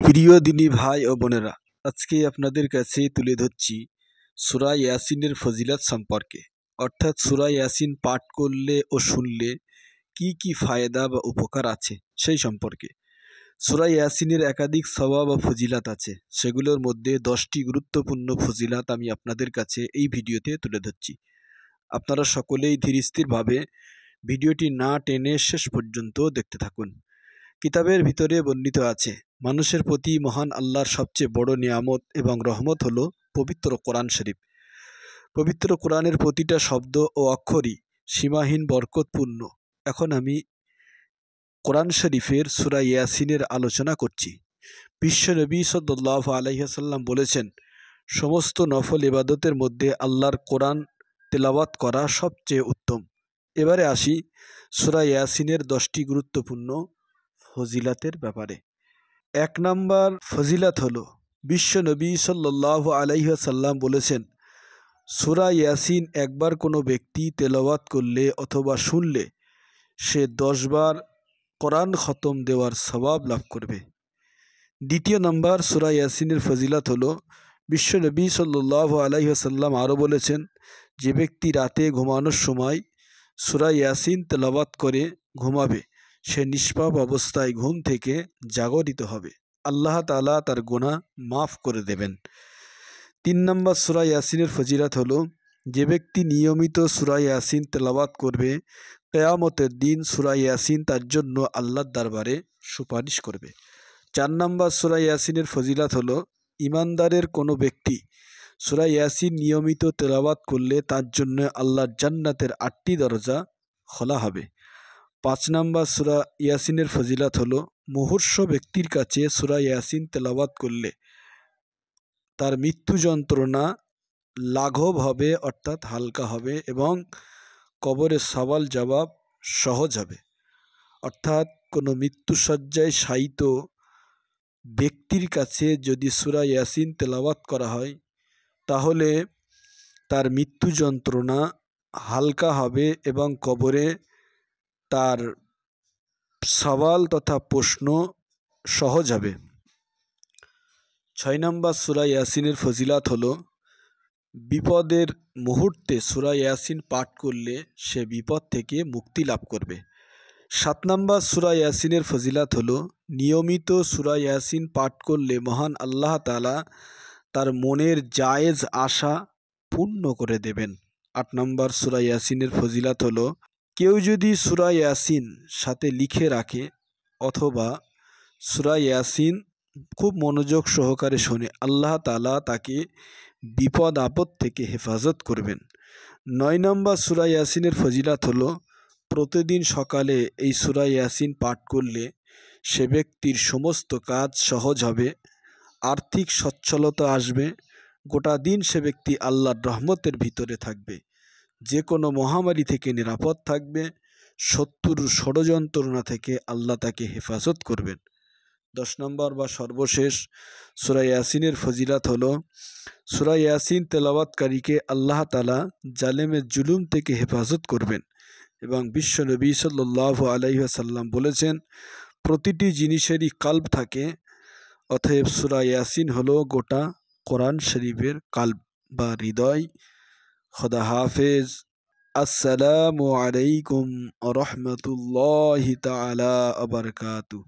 প্রিয় দিনী ভাই ও বোনেরা, আজকে আপনাদের কাছে তুলে ধরছি সূরা ইয়াসিনের ফজিলত সম্পর্কে। অর্থাৎ সূরা ইয়াসিন পাঠ করলে ও শুনলে কি কি ফায়দা বা উপকার আছে সেই সম্পর্কে। সূরা ইয়াসিনের একাধিক সওয়াব ও ফজিলাত আছে, সেগুলোর মধ্যে 10টি গুরুত্বপূর্ণ ফজিলাত আমি আপনাদের কাছে এই ভিডিওতে তুলে ধরছি। আপনারা সকলেই ধীরস্থিরভাবে ভিডিওটি না টেনে শেষ পর্যন্ত দেখতে থাকুন। কিতাবের ভিতরে বর্ণিত আছে, মানুষের প্রতি মহান আল্লাহর সবচেয়ে বড় নিয়ামত এবং রহমত হলো পবিত্র কোরআন শরীফ। পবিত্র কোরআনের প্রতিটা শব্দ ও অক্ষরই সীমাহীন বরকতপূর্ণ। এখন আমি কোরআন শরীফের সূরা ইয়াসিনের আলোচনা করছি। বিশ্বনবী সাল্লাল্লাহু আলাইহি ওয়াসাল্লাম বলেছেন, সমস্ত নফল ইবাদতের মধ্যে আল্লাহর কোরআন তেলাওয়াত করা সবচেয়ে উত্তম। এবারে আসি সূরা ইয়াসিনের 10টি গুরুত্বপূর্ণ ফজিলাতের ব্যাপারে। 1 নম্বর ফজিলাত হলো, বিশ্বনবী সাল্লাল্লাহু আলাইহি ওয়াসাল্লাম বলেছেন, সূরা ইয়াসিন একবার কোনো ব্যক্তি তেলাওয়াত করলে অথবা শুনলে সে 10 বার কোরআন খতম দেওয়ার সওয়াব লাভ করবে। 2 নম্বর সূরা ইয়াসিনের ফজিলাত হলো, বিশ্বনবী সাল্লাল্লাহু আলাইহি ওয়াসাল্লাম আরও বলেছেন, যে ব্যক্তি রাতে ঘুমানোর সময় সূরা ইয়াসিন তেলাওয়াত করে ঘুমাবে সে নিষ্পাপ অবস্থায় ঘুম থেকে জাগরিত হবে, আল্লাহ তাআলা তার গুনাহ মাফ করে দেবেন। 3 নম্বর সূরা ইয়াসিনের ফজিলত হলো, যে ব্যক্তি নিয়মিত সূরা ইয়াসিন তেলাওয়াত করবে কিয়ামতের দিন সূরা ইয়াসিন তার জন্য আল্লাহর দরবারে সুপারিশ করবে। 4 নম্বর সূরা ইয়াসিনের ফজিলত হলো, ইমানদারের কোনো ব্যক্তি সূরা ইয়াসিন নিয়মিত তেলাওয়াত করলে তার জন্য আল্লাহর জান্নাতের 8টি দরজা খোলা হবে। 5 নম্বর সূরা ইয়াসিনের ফজিলত হলো, মুমূর্ষ ব্যক্তির কাছে সূরা ইয়াসিন তেলাওয়াত করলে তার মৃত্যু যন্ত্রণা লাঘব হবে, অর্থাৎ হালকা হবে, এবং কবরের সওয়াল জবাব সহজ হবে। অর্থাৎ কোনো মৃত্যুশয্যায় শায়িত ব্যক্তির কাছে যদি সূরা ইয়াসিন তেলাওয়াত করা হয় তাহলে তার মৃত্যু যন্ত্রণা হালকা হবে এবং কবরে তার সওয়াল তথা প্রশ্ন সহজ হবে। 6 নম্বর সূরা ইয়াসিনের ফজিলাত হলো, বিপদের মুহূর্তে সূরা ইয়াসিন পাঠ করলে সে বিপদ থেকে মুক্তি লাভ করবে। 7 নম্বর সূরা ইয়াসিনের ফজিলাত হলো, নিয়মিত সূরা ইয়াসিন পাঠ করলে মহান আল্লাহ তাআলা তার মনের জায়েজ আশা পূর্ণ করে দেবেন। 8 নম্বর সূরা ইয়াসিনের ফজিলাত হলো, কেউ যদি সূরা ইয়াসিন সাথে লিখে রাখে অথবা সূরা ইয়াসিন খুব মনোযোগ সহকারে শোনে, আল্লাহ তাআলা তাকে বিপদ আপদ থেকে হেফাজত করবেন। 9 নম্বর সূরা ইয়াসিনের ফজিলাত হলো, প্রতিদিন সকালে এই সূরা ইয়াসিন পাঠ করলে সে ব্যক্তির সমস্ত কাজ সহজ হবে, আর্থিক সচ্ছলতা আসবে, গোটা দিন সে ব্যক্তি আল্লাহর রহমতের ভিতরে থাকবে, যে কোনো মহামারী থেকে নিরাপদ থাকবে, শত্রুর ষড়যন্ত্রণা থেকে আল্লাহ তাকে হেফাজত করবেন। 10 নম্বর বা সর্বশেষ সূরা ইয়াসিনের ফজিলাত হলো, সূরা ইয়াসিন তেলাওয়াতকারীকে আল্লাহ তাআলা জালেমের জুলুম থেকে হেফাজত করবেন এবং বিশ্বনবী সাল্লাল্লাহু আলাইহি ওয়াসাল্লাম বলেছেন, প্রতিটি জিনিসেরই কাল্ব থাকে, অতএব সূরা ইয়াসিন হলো গোটা কোরআন শরীফের কাল্ব বা হৃদয়। খোদা হাফেজ। আসসালামু আলাইকুম ওয়া রাহমাতুল্লাহি তাআলা ওয়া বারাকাতুহু।